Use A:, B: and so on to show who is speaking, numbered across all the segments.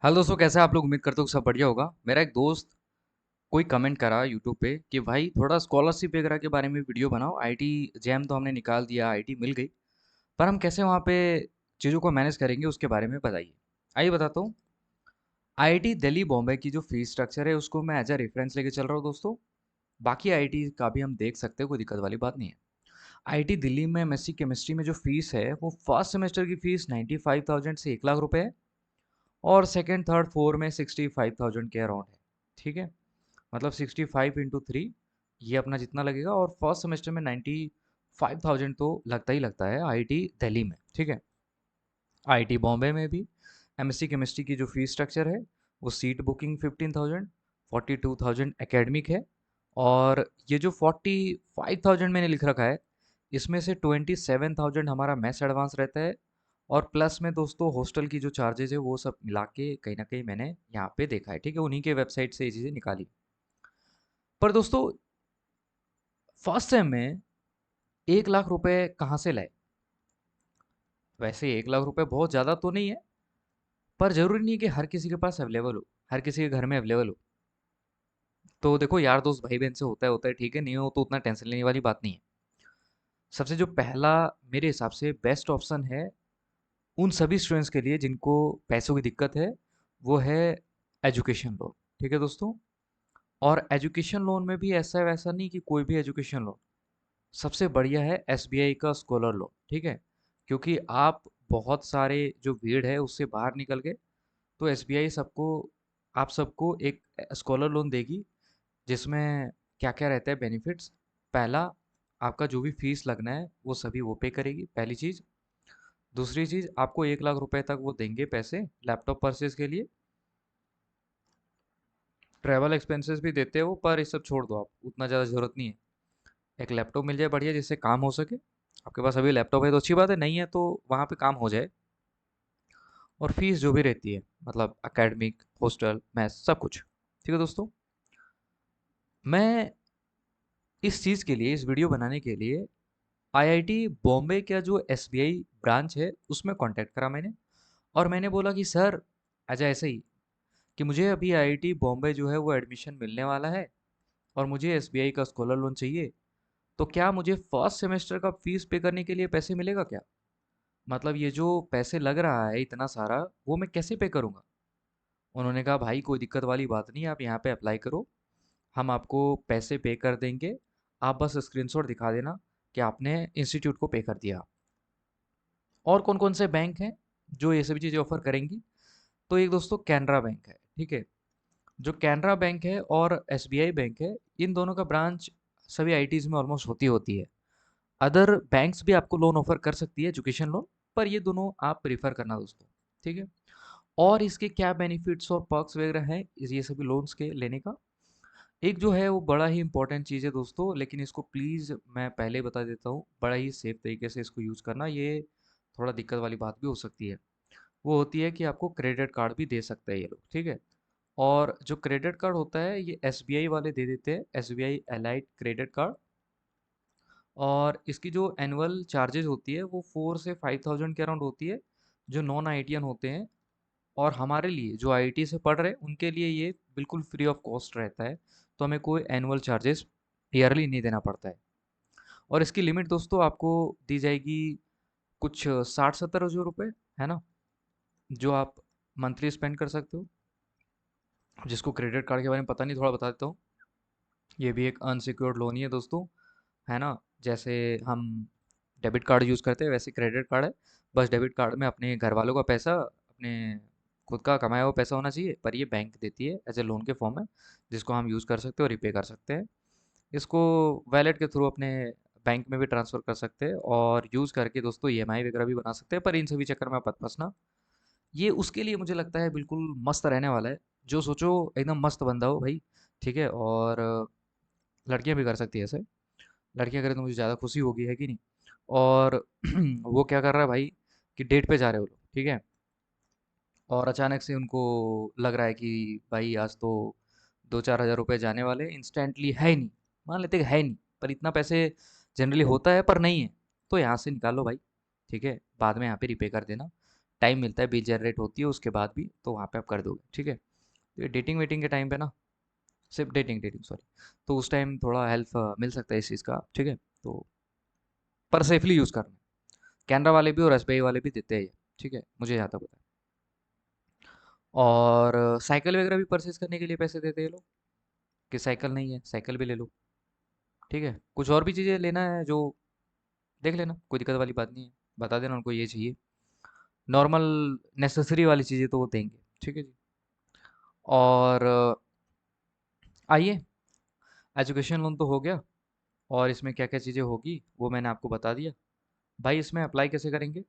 A: Hello दोस्तों, कैसे हैं आप लोग। उम्मीद करते हो कि सब बढ़िया होगा। मेरा एक दोस्त कोई कमेंट करा यूट्यूब पे कि भाई थोड़ा स्कॉलरशिप वगैरह के बारे में वीडियो बनाओ। आईटी जैम तो हमने निकाल दिया, आईटी मिल गई, पर हम कैसे वहाँ पे चीज़ों को मैनेज करेंगे उसके बारे में बताइए। आइए बताता हूँ। आईटी दिल्ली बॉम्बे की जो फीस स्ट्रक्चर है उसको मैं एज अ रेफरेंस लेके चल रहा हूँ दोस्तों। बाकी आईटी का भी हम देख सकते हैं, कोई दिक्कत वाली बात नहीं है। आईटी दिल्ली में एमएससी केमिस्ट्री में जो फीस है वो फर्स्ट सेमेस्टर की फीस 95,000 से 1 लाख रुपए है, और सेकंड थर्ड फोर में 65,000 के अराउंड है। ठीक है, मतलब 65 × 3 ये अपना जितना लगेगा, और फर्स्ट सेमेस्टर में 95,000 तो लगता ही लगता है आईटी दिल्ली में। ठीक है, आईटी बॉम्बे में भी एमएससी केमिस्ट्री की जो फीस स्ट्रक्चर है वो सीट बुकिंग 15,000, 42,000 एकेडमिक है, और ये जो 45,000 मैंने लिख रखा है इसमें से 27,000 हमारा मैथ्स एडवांस रहता है, और प्लस में दोस्तों हॉस्टल की जो चार्जेज है वो सब मिला के कहीं ना कहीं मैंने यहाँ पे देखा है। ठीक है, उन्हीं के वेबसाइट से ये चीज़ें निकाली। पर दोस्तों फर्स्ट सेम में 1 लाख रुपए कहाँ से लाए। वैसे 1 लाख रुपए बहुत ज़्यादा तो नहीं है, पर ज़रूरी नहीं है कि हर किसी के पास अवेलेबल हो, हर किसी के घर में अवेलेबल हो। तो देखो, यार दोस्त भाई बहन से होता है ठीक है, नहीं हो तो उतना टेंशन लेने वाली बात नहीं है। सबसे जो पहला मेरे हिसाब से बेस्ट ऑप्शन है उन सभी स्टूडेंट्स के लिए जिनको पैसों की दिक्कत है, वो है एजुकेशन लोन। ठीक है दोस्तों, और एजुकेशन लोन में भी ऐसा वैसा नहीं कि कोई भी एजुकेशन लोन, सबसे बढ़िया है एसबीआई का स्कॉलर लोन। ठीक है, क्योंकि आप बहुत सारे जो भीड़ है उससे बाहर निकल गए, तो एसबीआई सबको, आप सबको एक स्कॉलर लोन देगी, जिसमें क्या क्या रहता है बेनिफिट्स। पहला, आपका जो भी फीस लगना है वो सभी वो पे करेगी, पहली चीज़। दूसरी चीज़, आपको 1 लाख रुपए तक वो देंगे पैसे लैपटॉप परचेज के लिए। ट्रैवल एक्सपेंसेस भी देते हो, पर ये सब छोड़ दो, आप उतना ज़्यादा ज़रूरत नहीं है। एक लैपटॉप मिल जाए बढ़िया, जिससे काम हो सके। आपके पास अभी लैपटॉप है तो अच्छी बात है, नहीं है तो वहाँ पे काम हो जाए। और फीस जो भी रहती है, मतलब एकेडमिक, हॉस्टल, मैस, सब कुछ। ठीक है दोस्तों, मैं इस चीज़ के लिए, इस वीडियो बनाने के लिए आईआईटी बॉम्बे का जो एसबीआई ब्रांच है उसमें कांटेक्ट करा मैंने, और मैंने बोला कि सर, अच्छा ऐसे ही कि मुझे अभी आईआईटी बॉम्बे जो है वो एडमिशन मिलने वाला है, और मुझे एसबीआई का स्कॉलर लोन चाहिए। तो क्या मुझे फर्स्ट सेमेस्टर का फीस पे करने के लिए पैसे मिलेगा क्या? मतलब ये जो पैसे लग रहा है इतना सारा, वो मैं कैसे पे करूँगा? उन्होंने कहा भाई कोई दिक्कत वाली बात नहीं है, आप यहाँ पे अप्लाई करो, हम आपको पैसे पे कर देंगे, आप बस स्क्रीनशॉट दिखा देना कि आपने इंस्टीट्यूट को पे कर दिया। और कौन कौन से बैंक हैं जो ये सभी चीज़ें ऑफर करेंगी? तो एक दोस्तों कैनरा बैंक है। ठीक है, जो कैनरा बैंक है और एसबीआई बैंक है, इन दोनों का ब्रांच सभी आईटीज़ में ऑलमोस्ट होती होती है। अदर बैंक्स भी आपको लोन ऑफर कर सकती है, एजुकेशन लोन, पर ये दोनों आप प्रीफर करना दोस्तों। ठीक है, और इसके क्या बेनिफिट्स और पर्क्स वगैरह हैं ये सभी लोन्स के लेने का। एक जो है वो बड़ा ही इंपॉर्टेंट चीज़ है दोस्तों, लेकिन इसको प्लीज़ मैं पहले बता देता हूँ, बड़ा ही सेफ तरीके से इसको यूज़ करना, ये थोड़ा दिक्कत वाली बात भी हो सकती है। वो होती है कि आपको क्रेडिट कार्ड भी दे सकते हैं ये लोग। ठीक है, और जो क्रेडिट कार्ड होता है ये एसबीआई वाले दे देते हैं, एसबीआई एलाइड क्रेडिट कार्ड। और इसकी जो एनुअल चार्जेज होती है वो 4 से 5,000 के अराउंड होती है, जो नॉन आईटीएन होते हैं। और हमारे लिए जो आईटी से पढ़ रहे हैं उनके लिए ये बिल्कुल फ्री ऑफ कॉस्ट रहता है, तो हमें कोई एनुअल चार्जेस ईयरली नहीं देना पड़ता है। और इसकी लिमिट दोस्तों आपको दी जाएगी कुछ 60-70 हज़ार रुपये, है ना, जो आप मंथली स्पेंड कर सकते हो। जिसको क्रेडिट कार्ड के बारे में पता नहीं, थोड़ा बता देता हूँ। ये भी एक अनसिक्योर्ड लोन ही है दोस्तों, है ना। जैसे हम डेबिट कार्ड यूज़ करते हैं वैसे क्रेडिट कार्ड है। बस डेबिट कार्ड में अपने घर वालों का पैसा, अपने खुद का कमाया हुआ पैसा होना चाहिए, पर ये बैंक देती है एज ए लोन के फॉर्म में, जिसको हम यूज़ कर सकते हैं और रिपे कर सकते हैं। इसको वैलेट के थ्रू अपने बैंक में भी ट्रांसफ़र कर सकते हैं, और यूज़ करके दोस्तों ईएमआई वगैरह भी बना सकते हैं, पर इन सभी चक्कर में आप मत फंसना। ये उसके लिए मुझे लगता है बिल्कुल मस्त रहने वाला है, जो सोचो एकदम मस्त बंदा हो भाई। ठीक है, और लड़कियां भी कर सकती है ऐसे। लड़कियां करें तो मुझे ज़्यादा खुशी होगी, है कि नहीं। और वो क्या कर रहा है भाई कि डेट पे जा रहे हो लोग, ठीक है, और अचानक से उनको लग रहा है कि भाई आज तो 2-4 हज़ार रुपये जाने वाले इंस्टेंटली, है ही नहीं। मान लेते कि है ही नहीं, पर इतना पैसे जनरली होता है पर नहीं है, तो यहाँ से निकालो भाई। ठीक है, बाद में यहाँ पे रिपे कर देना। टाइम मिलता है, बिल जनरेट होती है उसके बाद भी, तो वहाँ पे आप कर दोगे, ठीक है। तो ये डेटिंग वेटिंग के टाइम पे ना, सिर्फ डेटिंग डेटिंग सॉरी, तो उस टाइम थोड़ा हेल्प मिल सकता है इस चीज़ का, ठीक है। तो पर सेफली यूज़ करना। कैनरा वाले भी और एसबीआई वाले भी देते हैं ये, ठीक है, मुझे यहाँ तक पता है। और साइकिल वगैरह भी परचेज करने के लिए पैसे देते हैं ये लोग, कि साइकिल नहीं है साइकिल भी ले लो, ठीक है। कुछ और भी चीज़ें लेना है जो देख लेना, कोई दिक्कत वाली बात नहीं है, बता देना उनको ये चाहिए। नॉर्मल नेसेसरी वाली चीज़ें तो वो देंगे, ठीक है जी। और आइए, एजुकेशन लोन तो हो गया, और इसमें क्या क्या चीज़ें होगी वो मैंने आपको बता दिया। भाई इसमें अप्लाई कैसे करेंगे?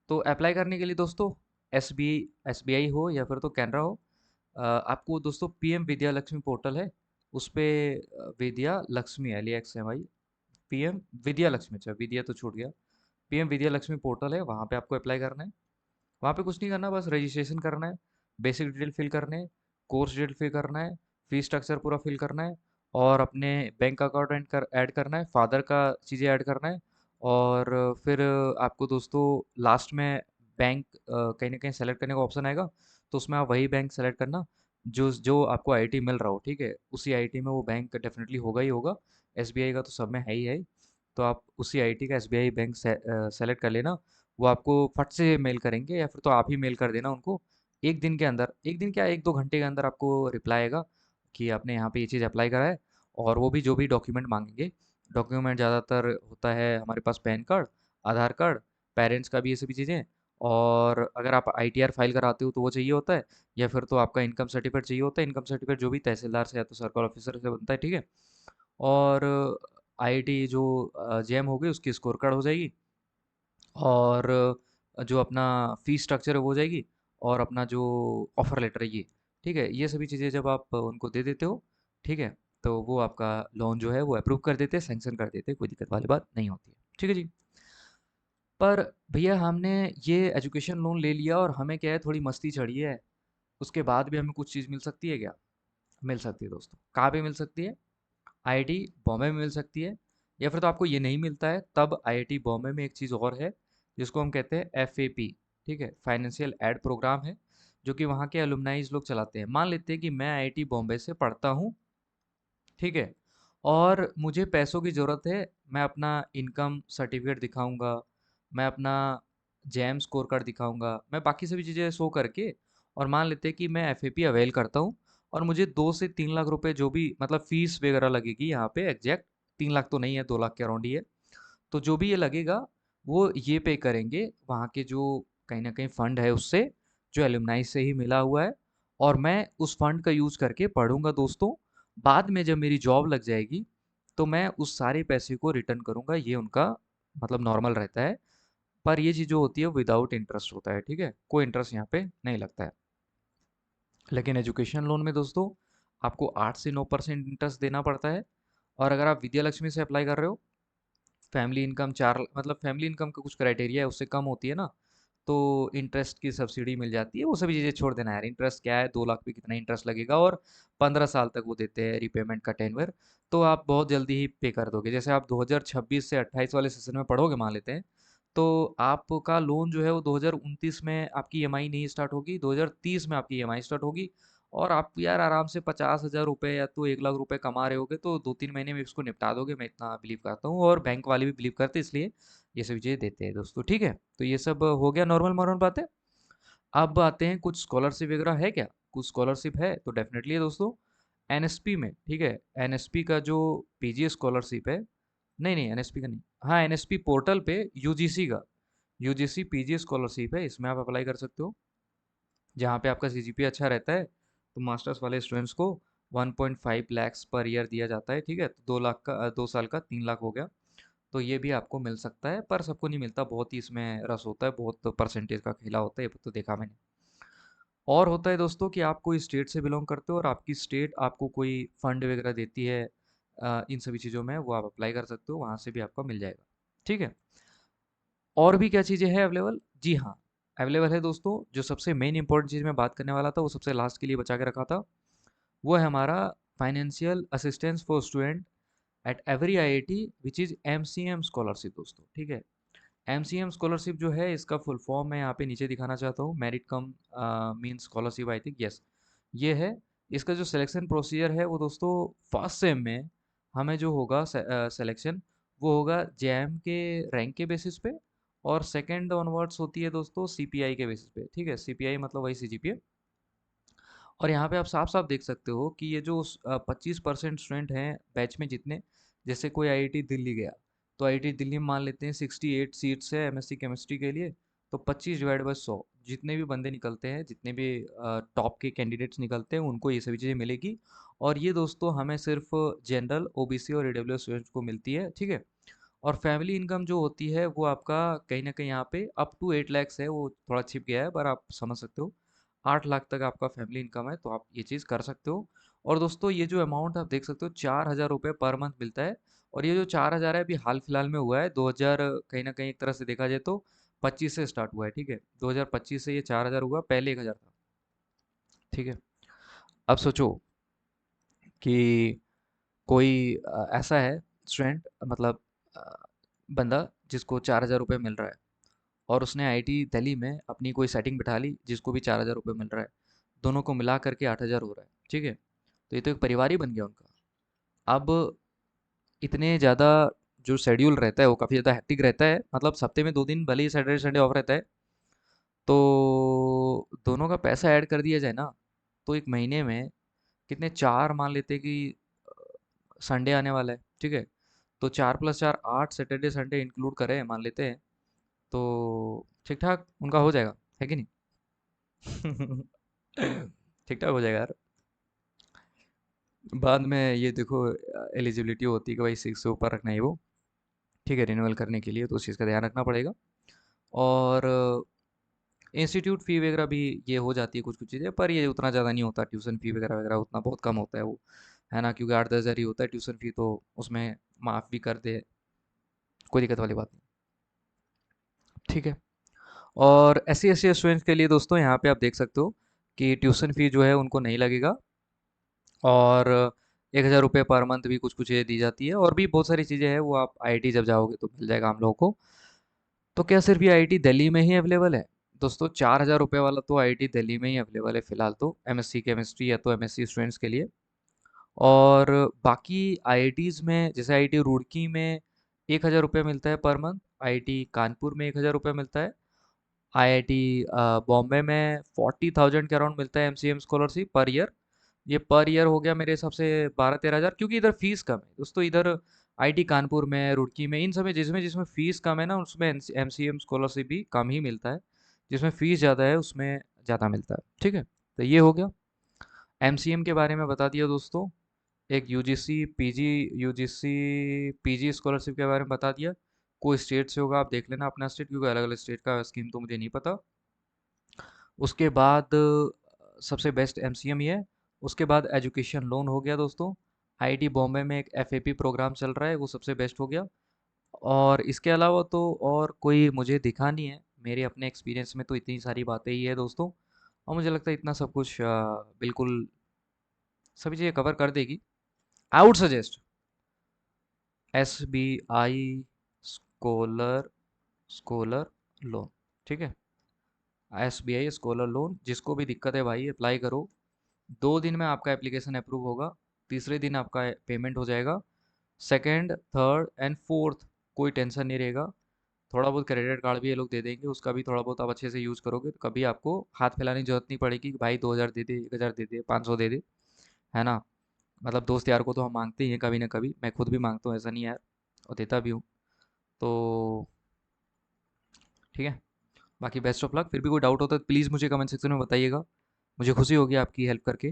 A: तो अप्लाई करने के लिए दोस्तों, एस बी आई हो या फिर तो कैनरा हो, आपको दोस्तों पीएम विद्या लक्ष्मी पोर्टल है, उस पे विद्या लक्ष्मी LEXMI, पीएम विद्या लक्ष्मी, अच्छा विद्या तो छूट गया, पीएम विद्या लक्ष्मी पोर्टल है, वहाँ पे आपको अप्लाई करना है। वहाँ पे कुछ नहीं करना, बस रजिस्ट्रेशन करना है, बेसिक डिटेल फिल करने हैं, कोर्स डिटेल फिल करना है, फीस स्ट्रक्चर पूरा फिल करना है, और अपने बैंक अकाउंट ऐड करना है, फादर का चीज़ें ऐड करना है। और फिर आपको दोस्तों लास्ट में बैंक कहीं ना कहीं सेलेक्ट करने का ऑप्शन आएगा, तो उसमें आप वही बैंक सेलेक्ट करना जो जो आपको आईआईटी मिल रहा हो, ठीक है, उसी आईआईटी में वो बैंक डेफिनेटली होगा ही होगा। एसबीआई का तो सब में है ही। तो आप उसी आईआईटी का एसबीआई बैंक सेलेक्ट कर लेना। वो आपको फट से मेल करेंगे, या फिर तो आप ही मेल कर देना उनको। एक दिन के अंदर, एक दिन क्या, 1-2 घंटे के अंदर आपको रिप्लाई आएगा कि आपने यहाँ पे ये चीज़ अप्लाई करा है। और वो भी जो भी डॉक्यूमेंट मांगेंगे, डॉक्यूमेंट ज़्यादातर होता है हमारे पास पैन कार्ड, आधार कार्ड, पेरेंट्स का भी ये सभी चीज़ें। और अगर आप आईटीआर फाइल कराते हो तो वो चाहिए होता है, या फिर तो आपका इनकम सर्टिफिकेट चाहिए होता है, इनकम सर्टिफिकेट जो भी तहसीलदार से या तो सर्कल ऑफिसर से बनता है, ठीक है। और आईआईटी जो जैम हो गई उसकी स्कोर कार्ड हो जाएगी, और जो अपना फीस स्ट्रक्चर है वो हो जाएगी, और अपना जो ऑफर लेटर है ये, ठीक है, ये सभी चीज़ें जब आप उनको दे देते हो, ठीक है, तो वो आपका लोन जो है वो अप्रूव कर देते हैं, सैंक्शन कर देते हैं, कोई दिक्कत वाली बात नहीं होती है, ठीक है जी। पर भैया हमने ये एजुकेशन लोन ले लिया और हमें क्या है, थोड़ी मस्ती चढ़ी है, उसके बाद भी हमें कुछ चीज़ मिल सकती है क्या? मिल सकती है दोस्तों। कहाँ पे मिल सकती है? आईआईटी बॉम्बे में मिल सकती है। या फिर तो आपको ये नहीं मिलता है, तब आईआईटी बॉम्बे में एक चीज़ और है, जिसको हम कहते हैं FAP, ठीक है, फाइनेंशियल एड प्रोग्राम है, जो कि वहाँ के अलुमनाइज लोग चलाते हैं। मान लेते हैं कि मैं आईआईटी बॉम्बे से पढ़ता हूँ, ठीक है, और मुझे पैसों की ज़रूरत है, मैं अपना इनकम सर्टिफिकेट दिखाऊंगा, मैं अपना जैम स्कोर कार्ड दिखाऊंगा, मैं बाकी सभी चीज़ें शो करके, और मान लेते हैं कि मैं FAP अवेल करता हूँ, और मुझे 2 से 3 लाख रुपए जो भी मतलब फीस वगैरह लगेगी यहाँ पे, एग्जैक्ट 3 लाख तो नहीं है, 2 लाख के अराउंड ही है, तो जो भी ये लगेगा वो ये पे करेंगे वहाँ के जो कहीं ना कहीं फंड है उससे, जो एलुमनाई से ही मिला हुआ है। और मैं उस फंड का यूज़ करके पढ़ूंगा दोस्तों, बाद में जब मेरी जॉब लग जाएगी तो मैं उस सारे पैसे को रिटर्न करूंगा, ये उनका मतलब नॉर्मल रहता है। पर ये चीज़ जो होती है विदाउट इंटरेस्ट होता है, ठीक है, कोई इंटरेस्ट यहाँ पे नहीं लगता है। लेकिन एजुकेशन लोन में दोस्तों आपको 8 से 9% इंटरेस्ट देना पड़ता है। और अगर आप विद्या लक्ष्मी से अप्लाई कर रहे हो, फैमिली इनकम 4 मतलब फैमिली इनकम का कुछ क्राइटेरिया है, उससे कम होती है ना, तो इंटरेस्ट की सब्सिडी मिल जाती है। वो सभी चीज़ें छोड़ देना यार, इंटरेस्ट क्या है, 2 लाख पे कितना इंटरेस्ट लगेगा, और 15 साल तक वो देते हैं रिपेमेंट का टेन्योर। तो आप बहुत जल्दी ही पे कर दोगे, जैसे आप 2026 से 28 वाले सेशन में पढ़ोगे मान लेते हैं, तो आपका लोन जो है वो 2029 में आपकी ईएमआई नहीं स्टार्ट होगी, 2030 में आपकी ईएमआई स्टार्ट होगी। और आप यार आराम से 50,000 रुपये या तो 1 लाख रुपए कमा रहे होगे, तो 2-3 महीने में इसको निपटा दोगे, मैं इतना बिलीव करता हूँ, और बैंक वाले भी बिलीव करते हैं, इसलिए ये सभी चीज़ें देते हैं दोस्तों, ठीक है। तो ये सब हो गया नॉर्मल नॉर्मल बातें। अब आते हैं कुछ स्कॉलरशिप वगैरह है क्या, कुछ स्कॉलरशिप है तो डेफिनेटली है दोस्तों। एनएसपी में, ठीक है, एनएसपी का जो पीजी स्कॉलरशिप है, नहीं नहीं एनएसपी का नहीं, हाँ एनएसपी पोर्टल पे यूजीसी का, यूजीसी पीजी स्कॉलरशिप है, इसमें आप अप्लाई कर सकते हो। जहाँ पे आपका सीजीपीए अच्छा रहता है, तो मास्टर्स वाले स्टूडेंट्स को 1.5 लैक्स पर ईयर दिया जाता है, ठीक है, तो 2 लाख का 2 साल का 3 लाख हो गया। तो ये भी आपको मिल सकता है, पर सबको नहीं मिलता, बहुत ही इसमें रस होता है, बहुत परसेंटेज का खेला होता है, ये तो देखा मैंने। और होता है दोस्तों कि आप कोई स्टेट से बिलोंग करते हो और आपकी स्टेट आपको कोई फंड वगैरह देती है, इन सभी चीज़ों में वो आप अप्लाई कर सकते हो, वहाँ से भी आपको मिल जाएगा, ठीक है। और भी क्या चीज़ें हैं अवेलेबल? जी हाँ, अवेलेबल है दोस्तों। जो सबसे मेन इंपॉर्टेंट चीज़ मैं बात करने वाला था वो सबसे लास्ट के लिए बचा के रखा था, वो है हमारा financial assistance for student at every IIT which is MCM scholarship दोस्तों, ठीक है। एमसीएम स्कॉलरशिप जो है इसका फुल फॉर्म मैं यहाँ पे नीचे दिखाना चाहता हूँ, merit come mean scholarship, I think yes ये है। इसका जो सिलेक्शन प्रोसीजर है वो दोस्तों, फर्स्ट सेम में हमें जो होगा सिलेक्शन, वो होगा जेएम के रैंक के बेसिस पे, और सेकंड ऑनवर्ड्स होती है दोस्तों सीपीआई के बेसिस पे, ठीक है, सीपीआई मतलब वही सीजीपीए। और यहाँ पे आप साफ साफ देख सकते हो कि ये जो 25% स्टूडेंट हैं बैच में जितने, जैसे कोई आईआईटी दिल्ली गया, तो आईआईटी दिल्ली में मान लेते हैं 68 सीट्स है एमएससी केमिस्ट्री के लिए, तो 25/100 जितने भी बंदे निकलते हैं, जितने भी टॉप के कैंडिडेट्स निकलते हैं, उनको ये सभी चीज़ें मिलेगी। और ये दोस्तों हमें सिर्फ जनरल, ओबीसी और ईडब्ल्यू स्टूडेंट्स को मिलती है, ठीक है। और फैमिली इनकम जो होती है वो आपका कहीं ना कहीं यहाँ पे अप टू 8 lakhs है, वो थोड़ा छिप गया है पर आप समझ सकते हो, 8 लाख तक आपका फैमिली इनकम है, तो आप ये चीज़ कर सकते हो। और दोस्तों ये जो अमाउंट आप देख सकते हो, 4,000 रुपये पर मंथ मिलता है। और ये जो 4,000 है अभी हाल फिलहाल में हुआ है, 2000 कहीं ना कहीं एक तरह से देखा जाए तो 25 से स्टार्ट हुआ है, ठीक है, 2025 से ये 4,000 हुआ, पहले 1,000 था, ठीक है। अब सोचो कि कोई ऐसा है स्टूडेंट, मतलब अ, बंदा जिसको 4,000 रुपये मिल रहा है, और उसने आईआईटी दिल्ली में अपनी कोई सेटिंग बिठा ली जिसको भी 4,000 रुपये मिल रहा है, दोनों को मिला करके 8,000 हो रहा है, ठीक है। तो ये तो एक परिवार ही बन गया उनका। अब इतने ज़्यादा जो शेड्यूल रहता है वो काफ़ी ज़्यादा हेक्टिक रहता है, मतलब हफ्ते में 2 दिन भले ही सैटरडे संडे ऑफ रहता है, तो दोनों का पैसा ऐड कर दिया जाए ना, तो एक महीने में कितने, चार मान लेते हैं कि संडे आने वाला है, ठीक है, तो 4 + 4 8 सैटरडे संडे इंक्लूड करें मान लेते हैं, तो ठीक ठाक उनका हो जाएगा, है कि नहीं? ठीक ठाक हो जाएगा यार। बाद में ये देखो एलिजिबिलिटी होती है कि भाई 6 से ऊपर रखना है वो, ठीक है, रिन्यूअल करने के लिए, तो उस चीज़ का ध्यान रखना पड़ेगा। और इंस्टीट्यूट फ़ी वगैरह भी ये हो जाती है कुछ कुछ चीज़ें, पर ये उतना ज़्यादा नहीं होता, ट्यूशन फ़ी वगैरह वगैरह उतना बहुत कम होता है वो, है ना, क्योंकि 8-10 हज़ार ही होता है ट्यूशन फ़ी, तो उसमें माफ़ भी कर दे, कोई दिक्कत वाली बात नहीं, ठीक है। और एस सी स्टूडेंट्स के लिए दोस्तों यहाँ पे आप देख सकते हो कि ट्यूशन फ़ी जो है उनको नहीं लगेगा, और 1,000 रुपये पर मंथ भी कुछ कुछ ये दी जाती है, और भी बहुत सारी चीज़ें हैं, वो आप आईआईटी जब जाओगे तो मिल जाएगा हम लोगों को। तो क्या सिर्फ ये आईआईटी दिल्ली में ही अवेलेबल है? दोस्तों 4,000 रुपये वाला तो आईआईटी दिल्ली में ही अवेलेबल है फिलहाल, तो एमएससी केमिस्ट्री या तो एमएससी स्टूडेंट्स के लिए। और बाकी आईआईटीज़ में, जैसे आईआईटी रुड़की में 1,000 रुपये मिलता है पर मंथ, आईआईटी कानपुर में 1,000 रुपये मिलता है, आईआईटी बॉम्बे में 40,000 के अराउंड मिलता है एमसीएम स्कॉलरशिप पर ईयर। ये पर ईयर हो गया मेरे हिसाब से 12-13 हज़ार, क्योंकि इधर फीस कम है दोस्तों, इधर आईआईटी कानपुर में, रुड़की में, इन सब में जिसमें जिसमें फीस कम है ना, उसमें एमसीएम स्कॉलरशिप भी कम ही मिलता है, जिसमें फीस ज़्यादा है उसमें ज़्यादा मिलता है, ठीक है। तो ये हो गया, एमसीएम के बारे में बता दिया दोस्तों। एक यूजीसी पीजी स्कॉलरशिप के बारे में बता दिया। कोई स्टेट से होगा आप देख लेना अपना स्टेट, क्योंकि अलग अलग स्टेट का स्कीम तो मुझे नहीं पता। उसके बाद सबसे बेस्ट एमसीएम ही है। उसके बाद एजुकेशन लोन हो गया दोस्तों, आईआईटी बॉम्बे में एक एफएपी प्रोग्राम चल रहा है, वो सबसे बेस्ट हो गया। और इसके अलावा तो और कोई मुझे दिखा नहीं है, मेरे अपने एक्सपीरियंस में तो इतनी सारी बातें ही है दोस्तों, और मुझे लगता है इतना सब कुछ बिल्कुल सभी चीज़ें कवर कर देगी। I would suggest S B I scholar scholar loan, ठीक है, S B I scholar loan, जिसको भी दिक्कत है भाई अप्लाई करो। 2 दिन में आपका एप्लीकेशन अप्रूव होगा, तीसरे दिन आपका पेमेंट हो जाएगा, सेकंड थर्ड एंड फोर्थ कोई टेंशन नहीं रहेगा। थोड़ा बहुत क्रेडिट कार्ड भी ये लोग दे देंगे, उसका भी थोड़ा बहुत आप अच्छे से यूज़ करोगे तो कभी आपको हाथ फैलाने की जरूरत नहीं पड़ेगी कि भाई 2,000 दे दे, 1,000 दे दे, 500 दे दे, है ना। मतलब दोस्त यार को तो हम मांगते ही हैं कभी ना कभी, मैं खुद भी मांगता हूँ, ऐसा नहीं है यार, और देता भी हूँ। तो ठीक है, बाकी बेस्ट ऑफ लक, फिर भी कोई डाउट होता है तो प्लीज़ मुझे कमेंट सेक्शन में बताइएगा, मुझे खुशी होगी आपकी हेल्प करके।